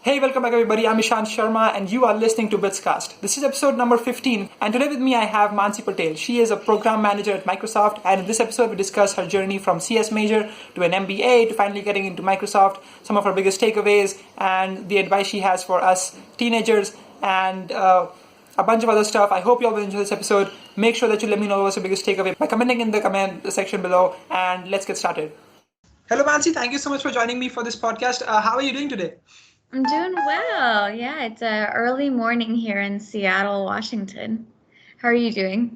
Hey, welcome back everybody. I'm Ishan Sharma and you are listening to BITS. This is episode number 15 and today with me I have Mansi Patel. She is a program manager at Microsoft and in this episode we discuss her journey from CS major to an MBA to finally getting into Microsoft, some of her biggest takeaways and the advice she has for us teenagers and a bunch of other stuff. I hope you all will enjoy this episode. Make sure that you let me know what's your biggest takeaway by commenting in the comment section below and let's get started. Hello Mansi, thank you so much for joining me for this podcast. How are you doing today? I'm doing well. Yeah, it's a early morning here in Seattle, Washington. How are you doing?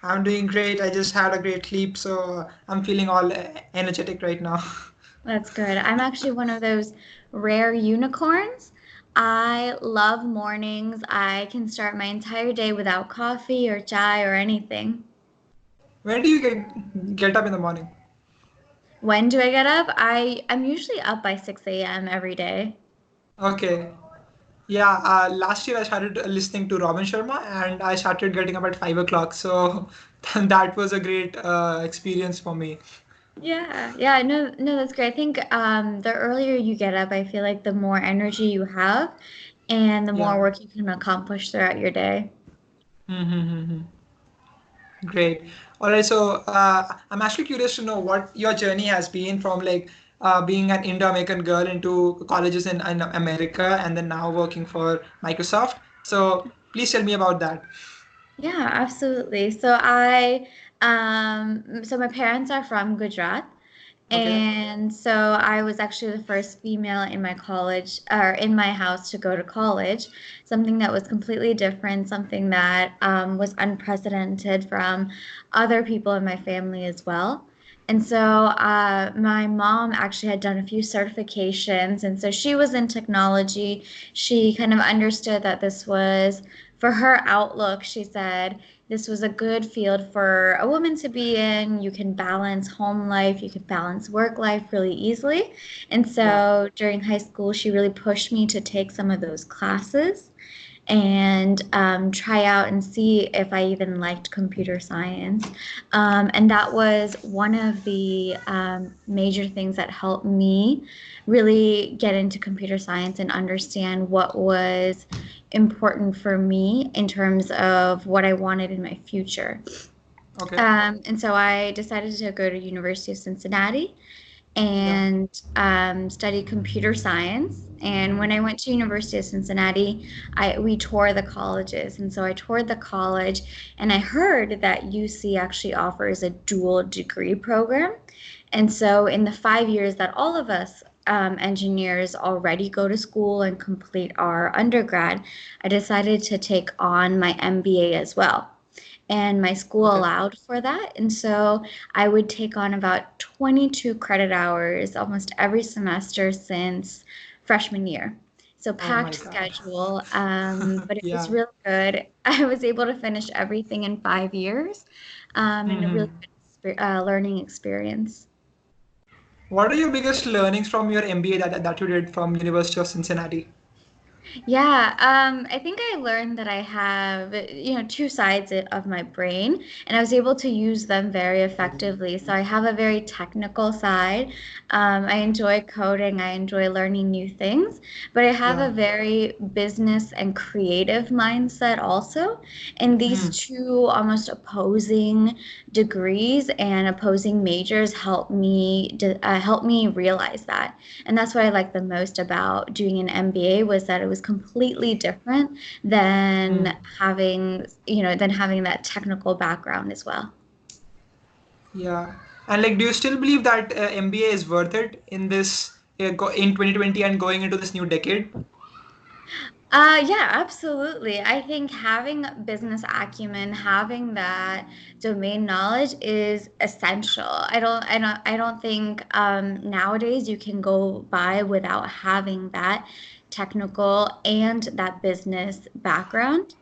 I'm doing great. I just had a great sleep, so I'm feeling all energetic right now. That's good. I'm actually one of those rare unicorns. I love mornings. I can start my entire day without coffee or chai or anything. When do you get up in the morning? When do I get up? I'm usually up by 6 a.m. every day. Okay. Yeah, last year I started listening to Robin Sharma and I started getting up at 5 o'clock. So that was a great experience for me. Yeah, no, that's great. I think the earlier you get up, I feel like the more energy you have and the more Yeah. work you can accomplish throughout your day. Mm-hmm. Great. All right. So I'm actually curious to know what your journey has been from like being an Indo-American girl into colleges in America and then now working for Microsoft. So please tell me about that. Yeah, absolutely. So my parents are from Gujarat, Okay. and so I was actually the first female in my college or in my house to go to college, something that was completely different, something that was unprecedented from other people in my family as well. And so my mom actually had done a few certifications, and so she was in technology. She kind of understood that this was for her outlook. She said this was a good field for a woman to be in. You can balance home life, you can balance work life really easily. And Yeah. so during high school, she really pushed me to take some of those classes and try out and see if I even liked computer science. And that was one of the major things that helped me really get into computer science and understand what was important for me in terms of what I wanted in my future. Okay. And so I decided to go to University of Cincinnati Yeah. and studied computer science. And when I went to University of Cincinnati, we toured the colleges, and so I toured the college, and I heard that UC actually offers a dual degree program. And so in the 5 years that all of us engineers already go to school and complete our undergrad, I decided to take on my MBA as well, and my school Okay. allowed for that. And so I would take on about 22 credit hours almost every semester since freshman year. So Oh my packed God. schedule, but it was Yeah. really good. I was able to finish everything in 5 years, and a really Hmm. good learning experience. What are your biggest learnings from your MBA that you did from University of Cincinnati? Yeah, I think I learned that I have, two sides of my brain, and I was able to use them very effectively. So I have a very technical side. I enjoy coding, I enjoy learning new things, but I have Yeah. a very business and creative mindset also. And these Hmm. two almost opposing degrees and opposing majors help me realize that. And that's what I like the most about doing an MBA was that it was completely different than Hmm. having that technical background as well. Yeah. And like, do you still believe that MBA is worth it in this in 2020 and going into this new decade? Yeah, absolutely. I think having business acumen, having that domain knowledge is essential. I don't think nowadays you can go by without having that technical and that business background.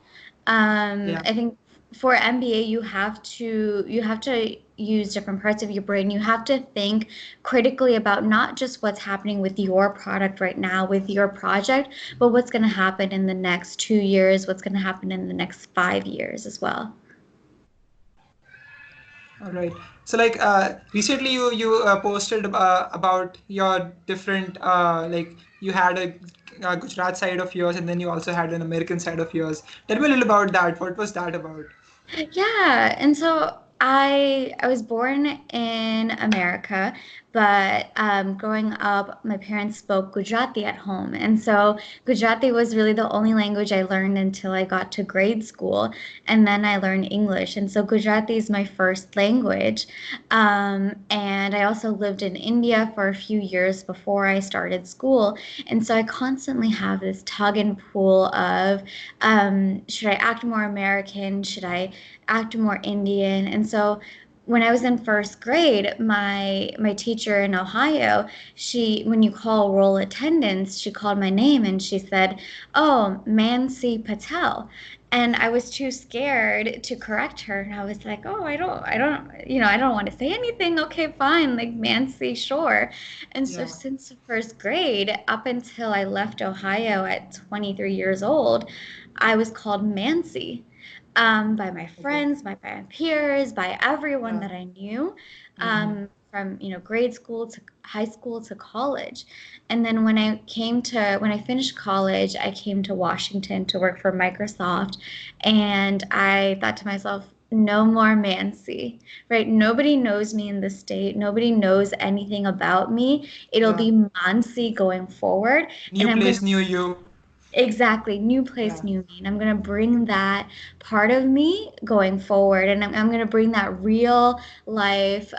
Yeah. I think for MBA you have to use different parts of your brain. You have to think critically about not just what's happening with your product right now, with your project, but what's going to happen in the next 2 years, what's going to happen in the next 5 years as well. All right. So like recently you posted about your different like you had a Gujarat side of yours, and then you also had an American side of yours. Tell me a little about that. What was that about? Yeah, and so I was born in America, but growing up, my parents spoke Gujarati at home, and so Gujarati was really the only language I learned until I got to grade school, and then I learned English, and so Gujarati is my first language. And I also lived in India for a few years before I started school, and so I constantly have this tug and pull of should I act more American? Should I act more Indian? And so when I was in first grade, my teacher in Ohio, she when you call roll attendance, she called my name and she said, "Oh, Mansi Patel." And I was too scared to correct her. And I was like, "Oh, I don't want to say anything. Okay, fine. Like Mansi, sure." And so Yeah. since first grade, up until I left Ohio at 23 years old, I was called Mansi by my Okay. friends, by my peers, by everyone Yeah. that I knew, Mm-hmm. from grade school to high school to college. And then when I finished college, I came to Washington to work for Microsoft, and I thought to myself, no more Mansi, right? Nobody knows me in the state. Nobody knows anything about me. It'll Yeah. be Mansi going forward, and New I'm going place, to new you. exactly, new place, Yeah. new me. And I'm going to bring that part of me going forward. And I'm going to bring that real life,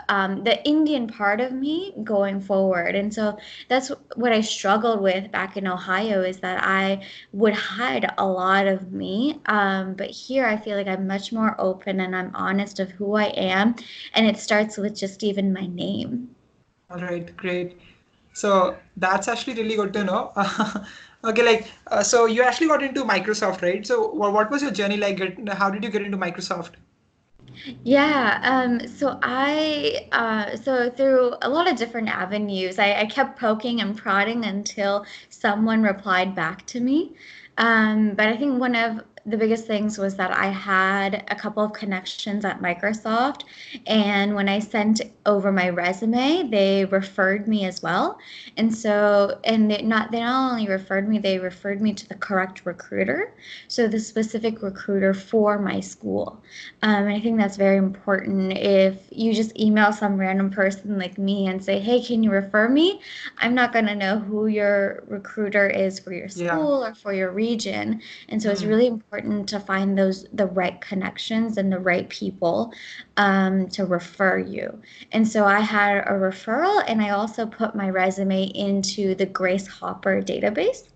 the Indian part of me going forward. And so that's what I struggled with back in Ohio is that I would hide a lot of me. But here I feel like I'm much more open and I'm honest of who I am. And it starts with just even my name. All right, great. So that's actually really good to know. Okay, like, so you actually got into Microsoft, right? So what was your journey like? How did you get into Microsoft? Yeah, so through a lot of different avenues, I kept poking and prodding until someone replied back to me. But I think one of the biggest things was that I had a couple of connections at Microsoft, and when I sent over my resume, they referred me as well. And so, and they not only referred me, they referred me to the correct recruiter, so the specific recruiter for my school. And I think that's very important. If you just email some random person like me and say, "Hey, can you refer me?" I'm not going to know who your recruiter is for your Yeah. school or for your region. And so it's Mm. really important to find the right connections and the right people to refer you. And so I had a referral, and I also put my resume into the Grace Hopper database.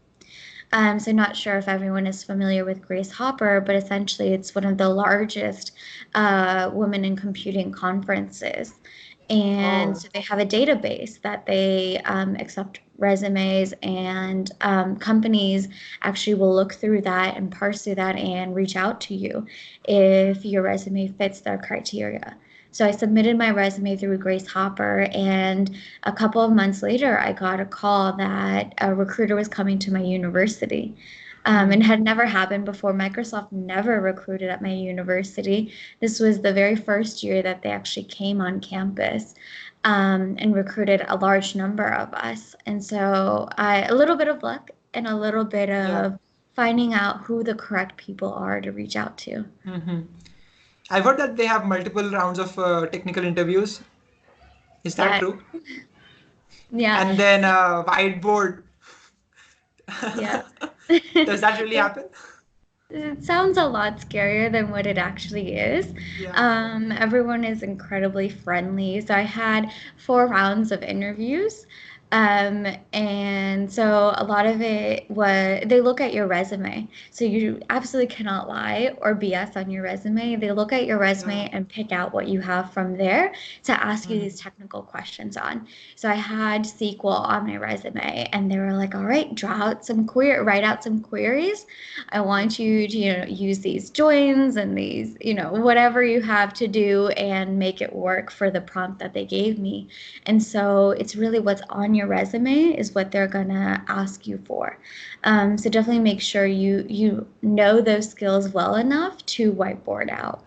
So not sure if everyone is familiar with Grace Hopper, but essentially it's one of the largest women in computing conferences. And Oh, so they have a database that they accept resumes, and companies actually will look through that and parse through that and reach out to you if your resume fits their criteria. So I submitted my resume through Grace Hopper, and a couple of months later, I got a call that a recruiter was coming to my university. And it mm. had never happened before. Microsoft never recruited at my university. This was the very first year that they actually came on campus and recruited a large number of us. And so a little bit of luck and a little bit Yeah. of finding out who the correct people are to reach out to. Mm-hmm. I've heard that they have multiple rounds of technical interviews. Is that Yeah, true? yeah, And then whiteboard. yeah. Does that really It happen? It sounds a lot scarier than what it actually is. Yeah. Everyone is incredibly friendly. So I had 4 rounds of interviews. And so a lot of it was they look at your resume. So you absolutely cannot lie or BS on your resume. They look at your Yeah. resume and pick out what you have from there to ask you these Mm. technical questions on. So I had SQL on my resume, and they were like, "All right, write out some queries. I want you to, use these joins and these, whatever you have to do and make it work for the prompt that they gave me." And so it's really what's on your resume is what they're gonna ask you for. So definitely make sure you know those skills well enough to whiteboard out.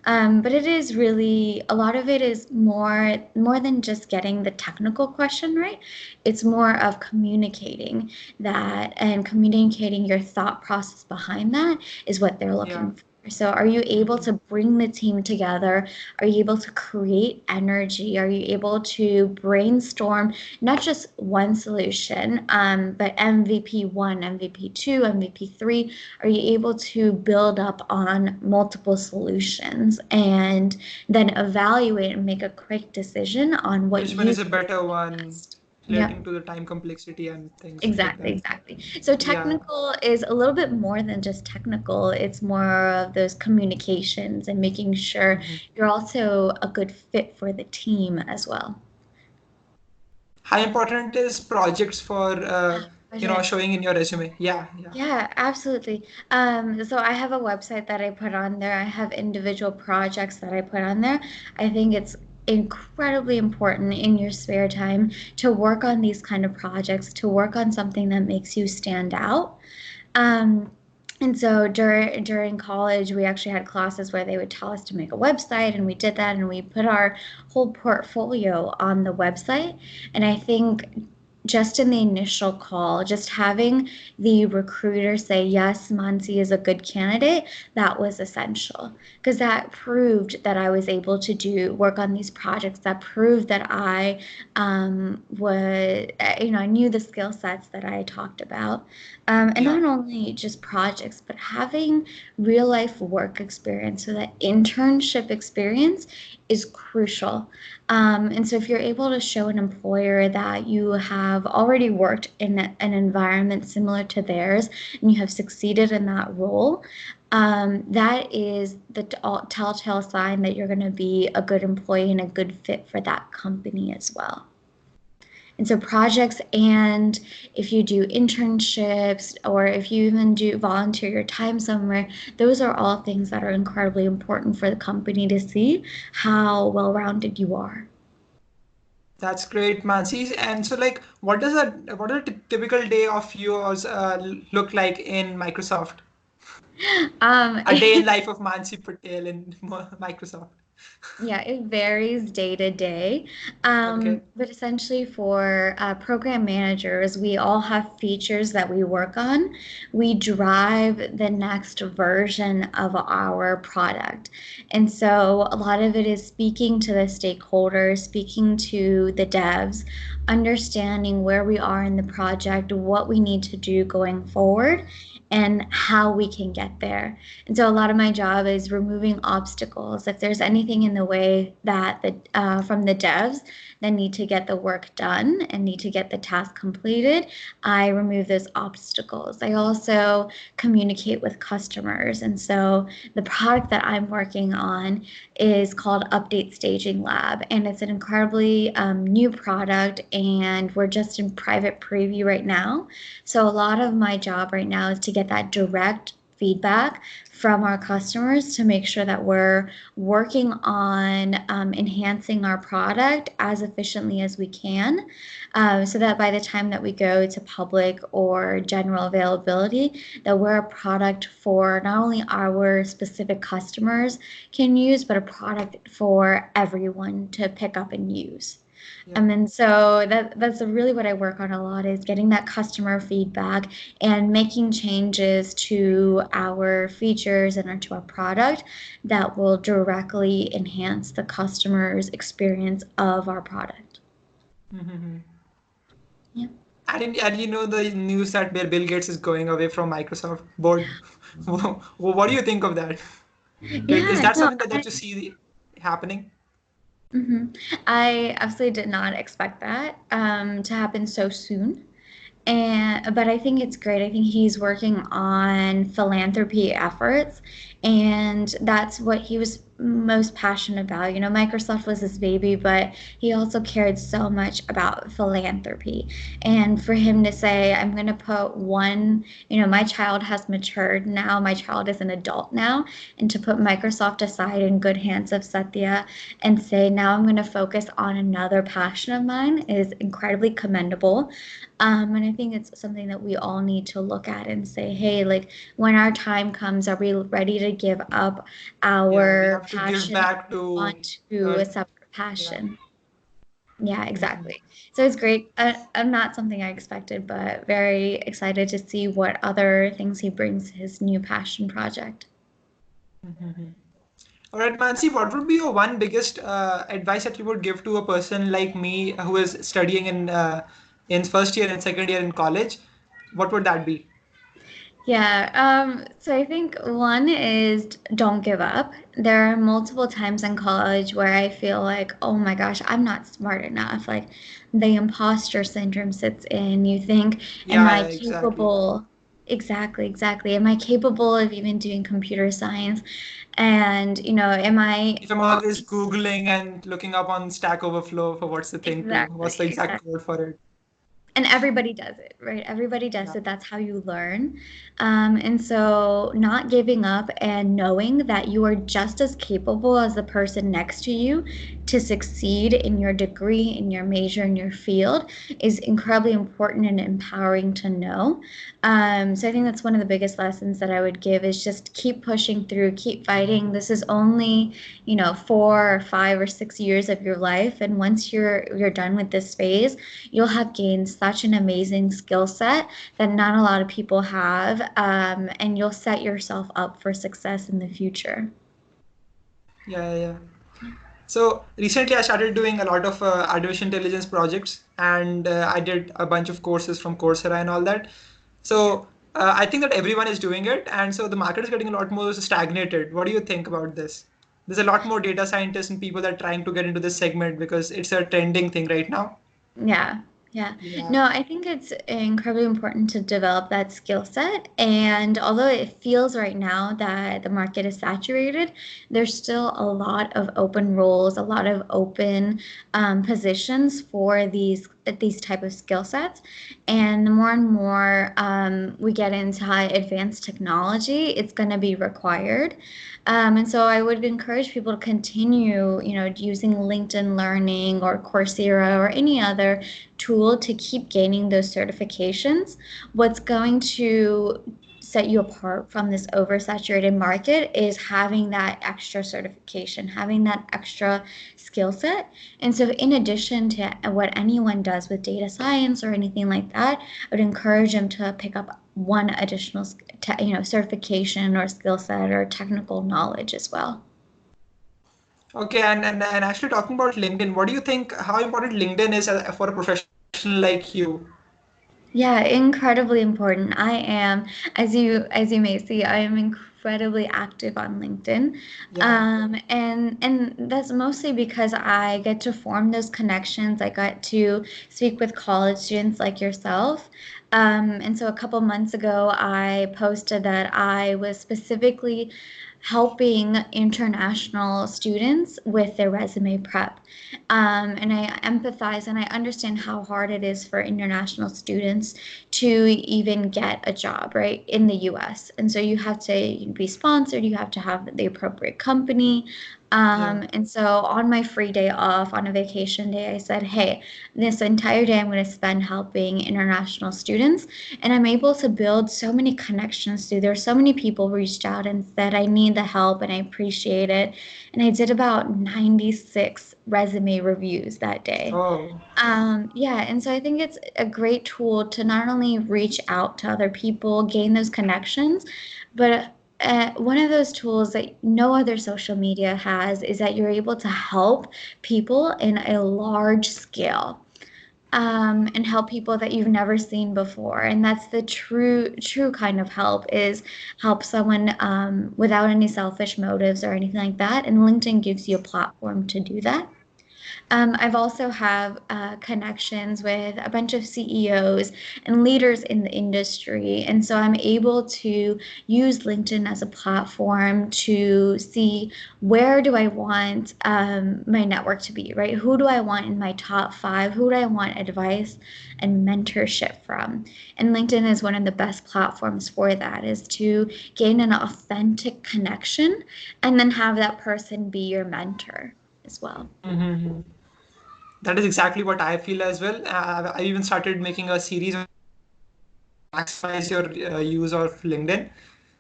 But it is really a lot of it is more than just getting the technical question right. It's more of communicating that and communicating your thought process behind that is what they're Yeah. looking for. So are you able Mhm. to bring the team together? Are you able to create energy? Are you able to brainstorm not just one solution, but MVP one, MVP two, MVP three? Are you able to build up on multiple solutions and then evaluate and make a quick decision on what Which one you is a think better is one best? Yep. relating to the time complexity and things like Exactly, that? exactly. So Yeah. technical is a little bit more than just technical. It's more of those communications and making sure Mhm. you're also a good fit for the team as well. How important is projects for Project. showing in your resume? Yeah, yeah. Yeah, absolutely. So I have a website that I put on there. I have individual projects that I put on there. I think it's incredibly important in your spare time to work on these kind of projects, to work on something that makes you stand out. Um, and so during college, we actually had classes where they would tell us to make a website, and we did that, and we put our whole portfolio on the website. And I think just in the initial call, just having the recruiter say, yes, Mansi is a good candidate, that was essential because that proved that I was able to do work on these projects. That proved that I was, I knew the skill sets that I talked about. And Yeah. not only just projects, but having real life work experience. So that internship experience is crucial. And so if you're able to show an employer that you have already worked in an environment similar to theirs and you have succeeded in that role, that is the telltale sign that you're going to be a good employee and a good fit for that company as well. And so projects, and if you do internships or if you even do volunteer your time somewhere, those are all things that are incredibly important for the company to see how well-rounded you are. That's great, Mansi. And so, like, what does a typical day of yours look like in Microsoft? Um, A day in life of Mansi Patel in Microsoft. Yeah, it varies day to day. Okay. But essentially, for program managers, we all have features that we work on. We drive the next version of our product. And so, a lot of it is speaking to the stakeholders, speaking to the devs, understanding where we are in the project, what we need to do going forward, and how we can get there. And so a lot of my job is removing obstacles. If there's anything in the way that from the devs that need to get the work done and need to get the task completed, I remove those obstacles. I also communicate with customers. And so the product that I'm working on is called Update Staging Lab, and it's an incredibly new product, and we're just in private preview right now. So a lot of my job right now is to get that direct feedback from our customers to make sure that we're working on enhancing our product as efficiently as we can, so that by the time that we go to public or general availability, that we're a product for not only our specific customers can use, but a product for everyone to pick up and use. Yeah. And so that's really what I work on a lot is getting that customer feedback and making changes to our features and to our product that will directly enhance the customer's experience of our product. Mm-hmm. Yeah. And you know the news that Bill Gates is going away from Microsoft board. What do you think of that? Is Yeah, that no, something that you see happening? I absolutely did not expect that to happen so soon. And but I think it's great. I think he's working on philanthropy efforts, and that's what he was most passionate about. Microsoft was his baby, but he also cared so much about philanthropy. And for him to say, I'm going to put my child has matured now, my child is an adult now, and to put Microsoft aside in good hands of Satya and say, now I'm going to focus on another passion of mine is incredibly commendable. And I think it's something that we all need to look at and say, hey, like when our time comes, are we ready to give up Yeah, we our have to give passion back to on to uh, a separate yeah. passion. Yeah, Mhm. exactly. So it's great. Not something I expected, but very excited to see what other things he brings to his new passion project. Mhm. All right, Mansi, what would be your one biggest advice that you would give to a person like me who is studying in first year and second year in college? What would that be? Yeah, so I think one is don't give up. There are multiple times in college where I feel like, oh my gosh, I'm not smart enough. Like the imposter syndrome sits in. You think, am Yeah, I yeah, exactly. capable? Exactly, exactly. Am I capable of even doing computer science? And, am I If I'm always Googling and looking up on Stack Overflow for what's the thing to, what's exactly, the exact exactly. code for it? And everybody does it, right? Everybody does Yeah. it. That's how you learn. And so, not giving up and knowing that you are just as capable as the person next to you to succeed in your degree, in your major, in your field is incredibly important and empowering to know. So, I think that's one of the biggest lessons that I would give is just keep pushing through, keep fighting. This is only 4 or 5 or 6 years of your life, and once you're done with this phase, you'll have gained such an amazing skill set that not a lot of people have, and you'll set yourself up for success in the future. Yeah, yeah. So recently, I started doing a lot of artificial intelligence projects, and I did a bunch of courses from Coursera and all that. So I think that everyone is doing it, and so the market is getting a lot more stagnated. What do you think about this? There's a lot more data scientists and people that are trying to get into this segment because it's a trending thing right now. Yeah, yeah. Yeah, No, I think it's incredibly important to develop that skill set. And although it feels right now that the market is saturated, there's still a lot of open roles, a lot of open positions for these type of skill sets. And the more and more we get into high advanced technology, it's going to be required. And so I would encourage people to continue, using LinkedIn Learning or Coursera or any other tool to keep gaining those certifications. What's going to set you apart from this oversaturated market is having that extra certification, having that extra skill set. And so, in addition to what anyone does with data science or anything like that, I would encourage them to pick up one additional, certification or skill set or technical knowledge as well. okay, and actually talking about LinkedIn, what do you think? How important LinkedIn is for a professional like you? Yeah, incredibly important. I am, as you may see, I am incredibly active on LinkedIn. Yeah, And that's mostly because I get to form those connections. I got to speak with college students like yourself. And so a couple months ago, I posted that I was specifically helping international students with their resume prep. And I empathize and I understand how hard it is for international students to even get a job, right, in the US. And so you have to be sponsored, you have to have the appropriate company. yeah. And so on my free day off, on a vacation day, I said, hey, this entire day I'm going to spend helping international students. And I'm able to build so many connections through. There's so many people reached out and said, I need the help and I appreciate it. And I did about 96 resume reviews that day. Oh, Yeah, and so I think it's a great tool to not only reach out to other people, gain those connections, but one of those tools that no other social media has is that you're able to help people in a large scale. And help people that you've never seen before. And that's the true kind of help is help someone without any selfish motives or anything like that. And LinkedIn gives you a platform to do that. I've also have connections with a bunch of CEOs and leaders in the industry, and so I'm able to use LinkedIn as a platform to see where do I want my network to be, right? Who do I want in my top five? Who do I want advice and mentorship from? And LinkedIn is one of the best platforms for that, is to gain an authentic connection and then have that person be your mentor as well. hmm, that is exactly what I feel as well. I even started making a series on maximize your use of LinkedIn.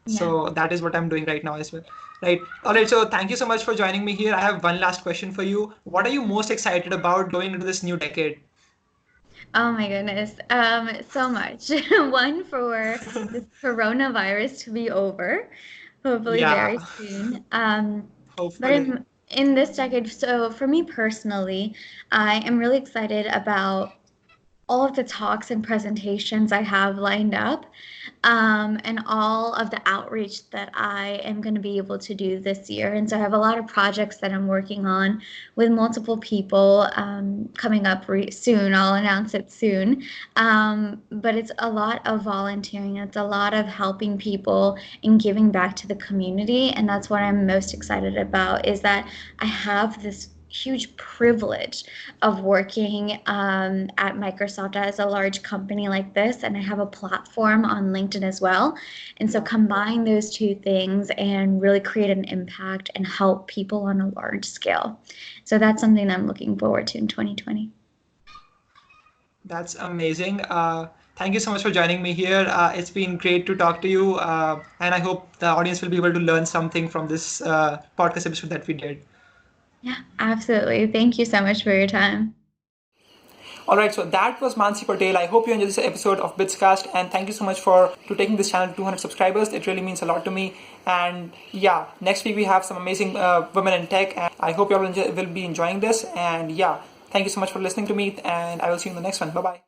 Yeah. So that is what I'm doing right now as well. Right. All right. So thank you so much for joining me here. I have one last question for you. What are you most excited about going into this new decade? Oh my goodness. So much. One, for this coronavirus to be over, hopefully Yeah, very soon. But hopefully. in this decade, so for me personally, I am really excited about all of the talks and presentations I have lined up, and all of the outreach that I am going to be able to do this year. And so I have a lot of projects that I'm working on with multiple people, coming up soon. I'll announce it soon. But it's a lot of volunteering, it's a lot of helping people and giving back to the community. And that's what I'm most excited about, is that I have this huge privilege of working at Microsoft as a large company like this, and I have a platform on LinkedIn as well. And so Yeah. combine those two things and really create an impact and help people on a large scale. So that's something I'm looking forward to in 2020. That's amazing. Thank you so much for joining me here. It's been great to talk to you, and I hope the audience will be able to learn something from this podcast episode that we did. Yeah, absolutely. Thank you so much for your time. All right, so that was Mansi Patel. I hope you enjoyed this episode of Bitscast, and thank you so much for to taking this channel to 200 subscribers. It really means a lot to me. And yeah, next week we have some amazing women in tech, and I hope you all will be enjoying this. And yeah, thank you so much for listening to me, and I will see you in the next one. Bye bye.